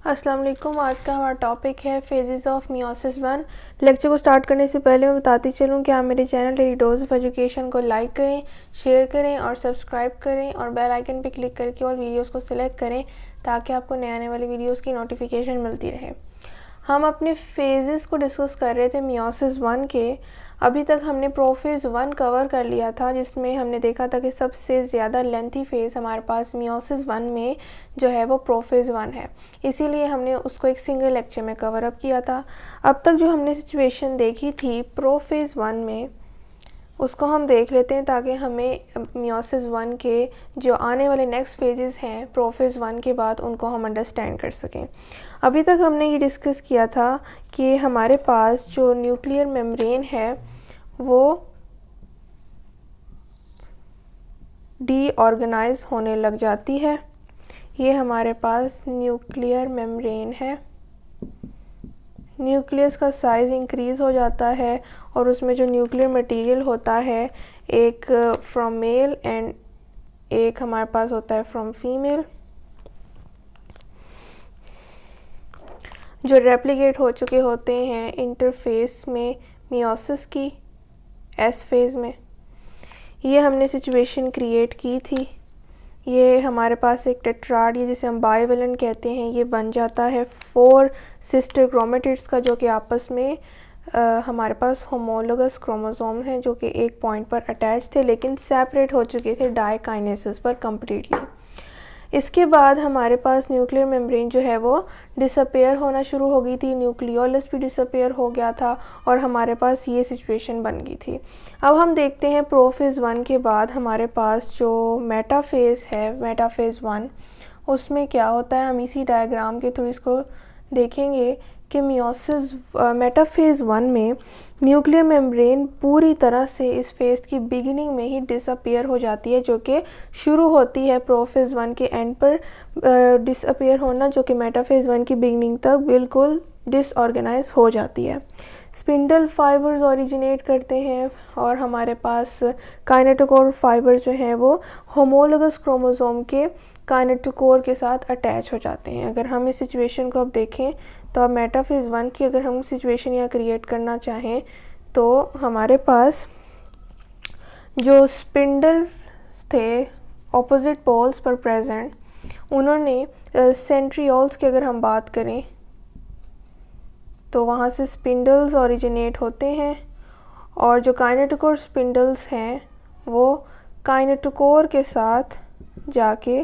अस्सलाम वालेकुम। आज का हमारा टॉपिक है phases of meiosis one. Lecture को स्टार्ट करने से पहले मैं बताती चलूँ कि आप मेरे channel daily dose of education को लाइक करें, शेयर करें और सब्सक्राइब करें और बेल आइकन पे क्लिक करके और वीडियोस को सिलेक्ट करें ताकि आपको नए आने वाली वीडियोस की नोटिफिकेशन मिलती रहे। हम अपने फेजेस को डिस्कस कर रहे थे मियोसिस वन के। अभी तक हमने प्रोफेज़ वन कवर कर लिया था, जिसमें हमने देखा था कि सबसे ज़्यादा लेंथी फेज़ हमारे पास मियोसिस वन में जो है वो प्रोफेज़ वन है, इसीलिए हमने उसको एक सिंगल लेक्चर में कवर अप किया था। अब तक जो हमने सिचुएशन देखी थी प्रोफेज़ वन में, उसको हम देख लेते हैं ताकि हमें मियोसिस वन के जो आने वाले नेक्स्ट फेजेस हैं प्रोफेज़ वन के बाद उनको हम अंडरस्टैंड कर सकें। अभी तक हमने ये डिस्कस किया था कि हमारे पास जो न्यूक्लियर मेम्ब्रेन है वो डीऑर्गेनाइज होने लग जाती है। ये हमारे पास न्यूक्लियर मेम्ब्रेन है। न्यूक्लियस का साइज़ इंक्रीज़ हो जाता है और उसमें जो न्यूक्लियर मटेरियल होता है एक फ्रॉम मेल एंड एक हमारे पास होता है फ्रॉम फीमेल, जो रेप्लिकेट हो चुके होते हैं इंटरफेस में मियोसिस की एस फेज़ में। ये हमने सिचुएशन क्रिएट की थी। ये हमारे पास एक टेट्राड, ये जिसे हम बाइवेलेंट कहते हैं, ये बन जाता है 4 सिस्टर क्रोमेटिड्स का, जो कि आपस में हमारे पास होमोलोगस क्रोमोसोम हैं जो कि एक पॉइंट पर अटैच थे लेकिन सेपरेट हो चुके थे डाइकाइनेसिस पर कम्प्लीटली। इसके बाद हमारे पास न्यूक्लियर मेम्ब्रेन जो है वो डिसअपेयर होना शुरू हो गई थी, न्यूक्लियोलस भी डिसअपेयर हो गया था और हमारे पास ये सिचुएशन बन गई थी। अब हम देखते हैं प्रोफेज़ वन के बाद हमारे पास जो मेटाफेज़ है, मेटाफेज़ वन, उसमें क्या होता है। हम इसी डायग्राम के थ्रू इसको देखेंगे कि मियोसिस मेटाफेज़ वन में न्यूक्लियर मेम्ब्रेन पूरी तरह से इस फेज़ की बिगिनिंग में ही डिसअपियर हो जाती है, जो कि शुरू होती है प्रोफेज़ वन के एंड पर डिसअपियर होना, जो कि मेटाफेज़ वन की बिगिनिंग तक बिल्कुल डिसऑर्गेनाइज हो जाती है। स्पिंडल फाइबर्स ओरिजिनेट करते हैं और हमारे पास काइनेटोकोर फाइबर जो हैं वो होमोलोगस क्रोमोसोम के काइनेटोकोर के साथ अटैच हो जाते हैं। अगर हम इस सिचुएशन को अब देखें तो अब मेटाफेज़ वन की अगर हम सिचुएशन यहाँ क्रिएट करना चाहें तो हमारे पास जो स्पिंडल थे ऑपोजिट पोल्स पर प्रेजेंट, उन्होंने सेंट्रियोल्स की अगर हम बात करें तो वहाँ से स्पिंडल्स ओरिजिनेट होते हैं और जो काइनेटोकोर स्पिंडल्स हैं वो काइनेटोकोर के साथ जाके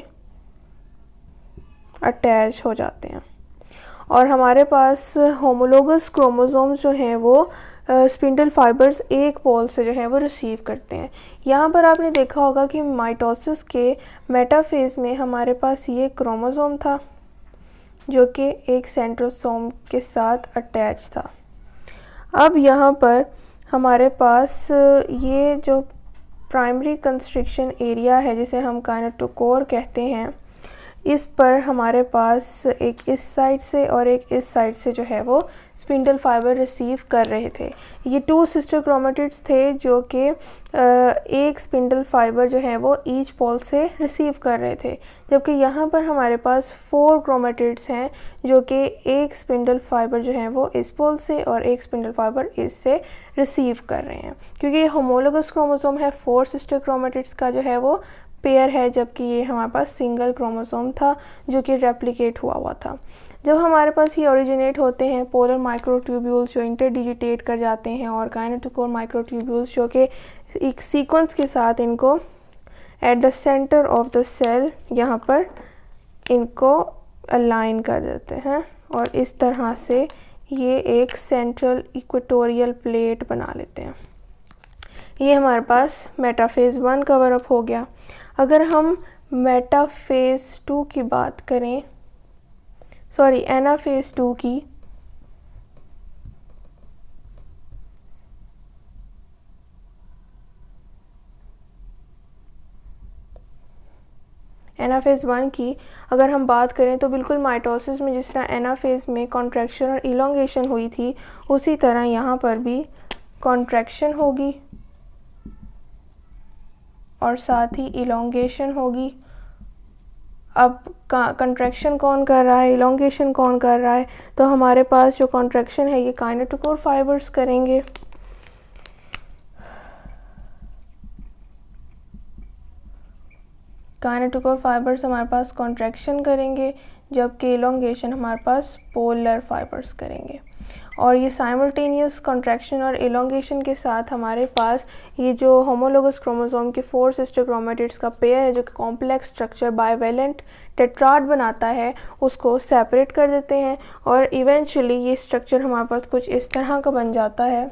अटैच हो जाते हैं और हमारे पास होमोलोगस क्रोमोसोम्स जो हैं वो स्पिंडल फाइबर्स एक पोल से जो है वो रिसीव करते हैं। यहाँ पर आपने देखा होगा कि माइटोसिस के मेटाफेज़ में हमारे पास ये क्रोमोसोम था जो कि एक सेंट्रोसोम के साथ अटैच था। अब यहाँ पर हमारे पास ये जो प्राइमरी कंस्ट्रिक्शन एरिया है जिसे हम काइनेटोकोर कहते हैं, इस पर हमारे पास एक इस साइड से और एक इस साइड से जो है वो स्पिंडल फाइबर रिसीव कर रहे थे। ये 2 सिस्टर क्रोमेटिड्स थे जो कि एक स्पिंडल फाइबर जो है वो ईच पोल से रिसीव कर रहे थे, जबकि यहाँ पर हमारे पास 4 क्रोमेटिड्स हैं जो कि एक स्पिंडल फाइबर जो है वो इस पोल से और एक स्पिंडल फाइबर इससे रिसीव कर रहे हैं। क्योंकि ये होमोलोगस क्रोमोसोम है, 4 सिस्टर क्रोमेटिड्स का जो है वो पेयर है, जबकि ये हमारे पास सिंगल क्रोमोसोम था जो कि रेप्लिकेट हुआ था। जब हमारे पास ये ओरिजिनेट होते हैं पोलर माइक्रोट्यूब्यूल्स जो इंटरडिजिटेट कर जाते हैं और काइनेटोकोर माइक्रोट्यूब्यूल्स जो कि एक सीक्वेंस के साथ इनको at the centre of the cell यहाँ पर इनको अलाइन कर देते हैं और इस तरह से ये एक सेंट्रल इक्वेटोरियल प्लेट बना लेते हैं। ये हमारे पास मेटाफेज़ वन कवर अप हो गया। अगर हम मेटाफेज़ टू की बात करें, सॉरी एनाफेज़ टू की, एनाफेज़ वन की अगर हम बात करें तो बिल्कुल माइटोसिस में जिस तरह एनाफेज़ में कॉन्ट्रैक्शन और इलोंगेशन हुई थी उसी तरह यहाँ पर भी कॉन्ट्रैक्शन होगी और साथ ही इलोंगेशन होगी अब कंट्रैक्शन कौन कर रहा है, इलोंगेशन कौन कर रहा है, तो हमारे पास जो कंट्रैक्शन है ये काइनेटोकोर फाइबर्स करेंगे। काइनेटोकोर फाइबर्स हमारे पास कंट्रैक्शन करेंगे, जबकि इलोंगेशन हमारे पास पोलर फाइबर्स करेंगे। और ये साइमल्टेनियस कंट्रैक्शन और इलोंगेशन के साथ हमारे पास ये जो होमोलोगस क्रोमोसोम के 4 सिस्टर क्रोमेटिड्स का पेयर है, जो कि कॉम्प्लेक्स स्ट्रक्चर बाइवेलेंट टेट्राड बनाता है, उसको सेपरेट कर देते हैं। और इवेंचुअली ये स्ट्रक्चर हमारे पास कुछ इस तरह का बन जाता है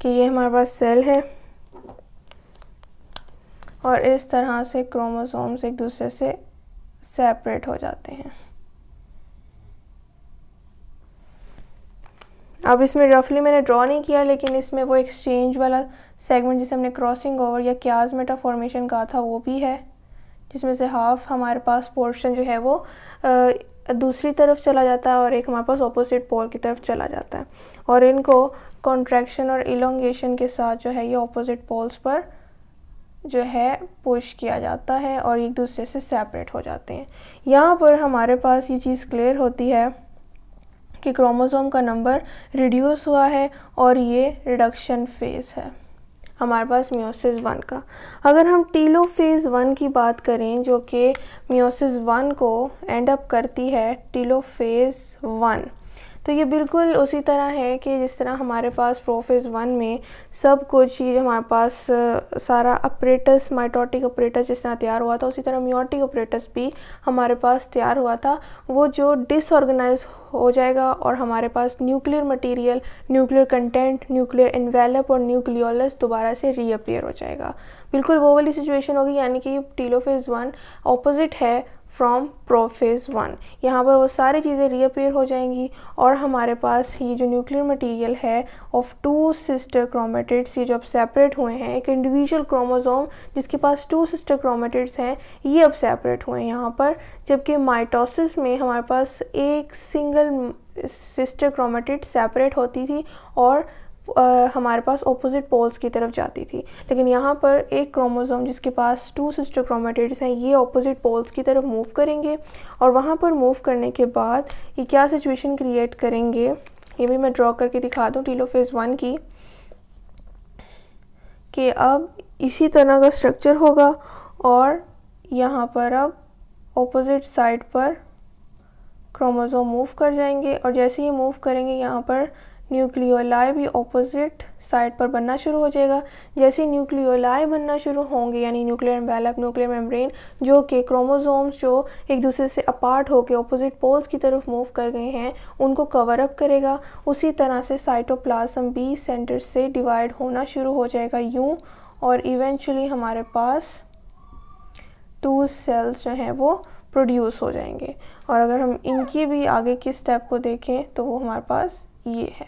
कि ये हमारे पास सेल है और इस तरह से क्रोमोसोम्स एक दूसरे से सेपरेट हो जाते हैं। अब इसमें रफली मैंने ड्रॉ नहीं किया, लेकिन इसमें वो एक्सचेंज वाला सेगमेंट जिसे हमने क्रॉसिंग ओवर या क्याज़ फॉर्मेशन कहा था वो भी है, जिसमें से हाफ हमारे पास पोर्शन जो है वो दूसरी तरफ चला जाता है और एक हमारे पास ऑपोजिट पोल की तरफ चला जाता है। और इनको कॉन्ट्रैक्शन और इलोंगेशन के साथ जो है ये ऑपोजिट पोल्स पर जो है पुश किया जाता है और एक दूसरे से सेपरेट हो जाते हैं। यहाँ पर हमारे पास ये चीज़ क्लियर होती है कि क्रोमोसोम का नंबर रिड्यूस हुआ है और ये रिडक्शन फेज़ है हमारे पास मियोसिस 1 का। अगर हम टीलोफेज़ 1 की बात करें, जो कि मियोसिस 1 को एंड अप करती है टीलोफेज़ 1, तो ये बिल्कुल उसी तरह है कि जिस तरह हमारे पास प्रोफेज़ 1 में सब कुछ चीज़ हमारे पास सारा अपरेटस माइटोटिक अपरेटस जिस तरह तैयार हुआ था, उसी तरह मियोटिक अपरेटस भी हमारे पास तैयार हुआ था। वो जो डिसऑर्गेनाइज हो जाएगा और हमारे पास nuclear material, nuclear content, nuclear envelope और न्यूक्लियोलस दोबारा से रीअपीयर हो जाएगा। बिल्कुल वो वाली सिचुएशन होगी, यानी कि टीलोफेज़ 1 ऑपोजिट है फ्रॉम प्रोफेज़ 1। यहाँ पर वो सारी चीज़ें रीअपीयर हो जाएंगी और हमारे पास ये जो न्यूक्लियर मटेरियल है ऑफ 2 सिस्टर क्रोमेटिड्स, ये जो अब सेपरेट हुए हैं, एक इंडिविजुअल क्रोमोसोम जिसके पास 2 सिस्टर क्रोमेटिड्स हैं, ये अब सेपरेट हुए हैं यहाँ पर। जबकि माइटोसिस में हमारे पास एक सिंगल सिस्टर क्रोमेटिड सेपरेट होती थी और हमारे पास ऑपोजिट पोल्स की तरफ जाती थी। लेकिन यहाँ पर एक क्रोमोसोम जिसके पास 2 सिस्टर क्रोमेटिड्स हैं, ये ऑपोजिट पोल्स की तरफ मूव करेंगे और वहाँ पर मूव करने के बाद ये क्या सिचुएशन क्रिएट करेंगे, ये भी मैं ड्रॉ करके दिखा दूँ टीलोफेज़ 1 की, कि अब इसी तरह का स्ट्रक्चर होगा और यहाँ पर अब ऑपोजिट साइड पर क्रोमोसोम मूव कर जाएंगे और जैसे ये मूव करेंगे यहाँ पर न्यूक्लियोलाई भी ऑपोजिट साइड पर बनना शुरू हो जाएगा। जैसे न्यूक्लियोलाई बनना शुरू होंगे, यानी न्यूक्लियर एनवेलप, न्यूक्लियर मेम्ब्रेन, जो कि क्रोमोसोम्स जो एक दूसरे से अपार्ट होकर ऑपोजिट पोल्स की तरफ मूव कर गए हैं उनको कवर अप करेगा। उसी तरह से साइटोप्लाज्म भी सेंटर से डिवाइड होना शुरू हो जाएगा यूँ, और इवेंचुअली हमारे पास 2 सेल्स जो हैं वो प्रोड्यूस हो जाएंगे। और अगर हम इनकी भी आगे की स्टेप को देखें तो वो हमारे पास ये है,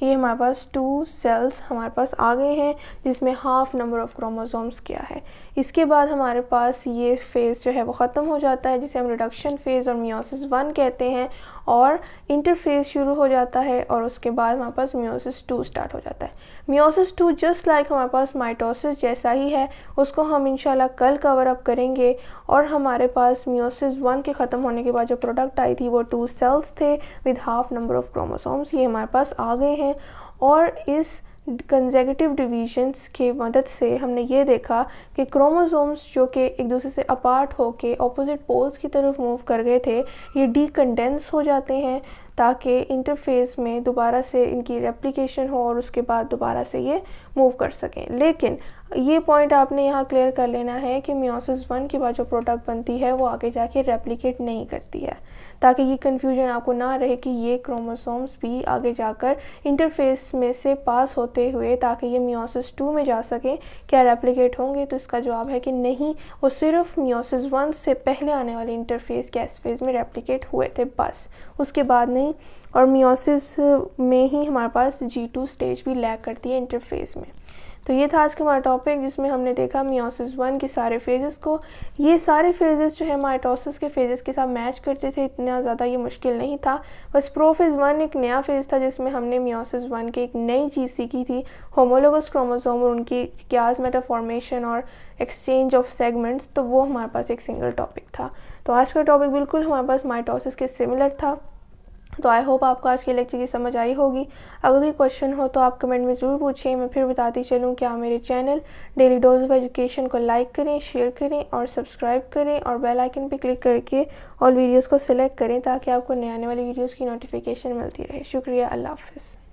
ये हमारे पास 2 सेल्स हमारे पास आ गए हैं जिसमें हाफ नंबर ऑफ क्रोमोसोम्स क्या है। इसके बाद हमारे पास ये फेज़ जो है वो ख़त्म हो जाता है, जिसे हम रिडक्शन फेज़ और मियोसिस 1 कहते हैं, और इंटरफेज़ शुरू हो जाता है और उसके बाद हमारे पास मियोसिस 2 स्टार्ट हो जाता है। मियोसिस 2 जस्ट लाइक हमारे पास माइटोसिस जैसा ही है, उसको हम इंशाल्लाह कल कवर अप करेंगे। और हमारे पास मियोसिस 1 के ख़त्म होने के बाद जो प्रोडक्ट आई थी वो 2 सेल्स थे with half number of chromosomes, ये हमारे पास आ गए हैं। और इस कंसेक्यूटिव डिवीजन्स की मदद से हमने ये देखा कि क्रोमोसोम्स जो कि एक दूसरे से अपार्ट होके ऑपोजिट पोल्स की तरफ मूव कर गए थे, ये डीकंडेंस हो जाते हैं ताकि इंटरफेस में दोबारा से इनकी रेप्लिकेशन हो और उसके बाद दोबारा से ये मूव कर सकें। लेकिन ये पॉइंट आपने यहाँ क्लियर कर लेना है कि मियोसिस 1 के बाद जो प्रोडक्ट बनती है वो आगे जाके रेप्लिकेट नहीं करती है, ताकि ये कन्फ्यूजन आपको ना रहे कि ये क्रोमोसोम्स भी आगे जाकर इंटरफेस में से पास होते हुए ताकि ये मियोसिस 2 में जा सकें, क्या रेप्लिकेट होंगे? तो इसका जवाब है कि नहीं, वो सिर्फ मियोसिस 1 से पहले आने वाले इंटरफेस के एस फेज़ में रेप्लिकेट हुए थे बस, उसके बाद नहीं। और मियोसिस में ही हमारे पास G2 स्टेज भी लैग करती है इंटरफेस में। तो ये था आज का हमारा टॉपिक, जिसमें हमने देखा मियोसिस 1 के सारे फेजेस को। ये सारे फेजेस जो है माइटोसिस के फेजेस के साथ मैच करते थे, इतना ज़्यादा ये मुश्किल नहीं था। बस प्रोफेज 1 एक नया फेज़ था जिसमें हमने मियोसिस 1 की एक नई चीज़ सीखी थी, होमोलोगस क्रोमोसोम और उनकी कियास्मेटा फॉर्मेशन और एक्सचेंज ऑफ सेगमेंट्स। तो वो हमारे पास एक सिंगल टॉपिक था। तो आज का टॉपिक बिल्कुल हमारे पास माइटोसिस के सिमिलर था। तो आई होप आपको आज के लेक्चर की समझ आई होगी। अगर कोई क्वेश्चन हो तो आप कमेंट में ज़रूर पूछिए। मैं फिर बताती चलूँ कि आप मेरे channel daily dose of education को लाइक करें, शेयर करें और सब्सक्राइब करें और बेल आइकन पर क्लिक करके ऑल वीडियोज़ को सिलेक्ट करें ताकि आपको नए आने वाली वीडियोज़ की नोटिफिकेशन मिलती रहे। शुक्रिया। अल्लाह हाफ़िज़।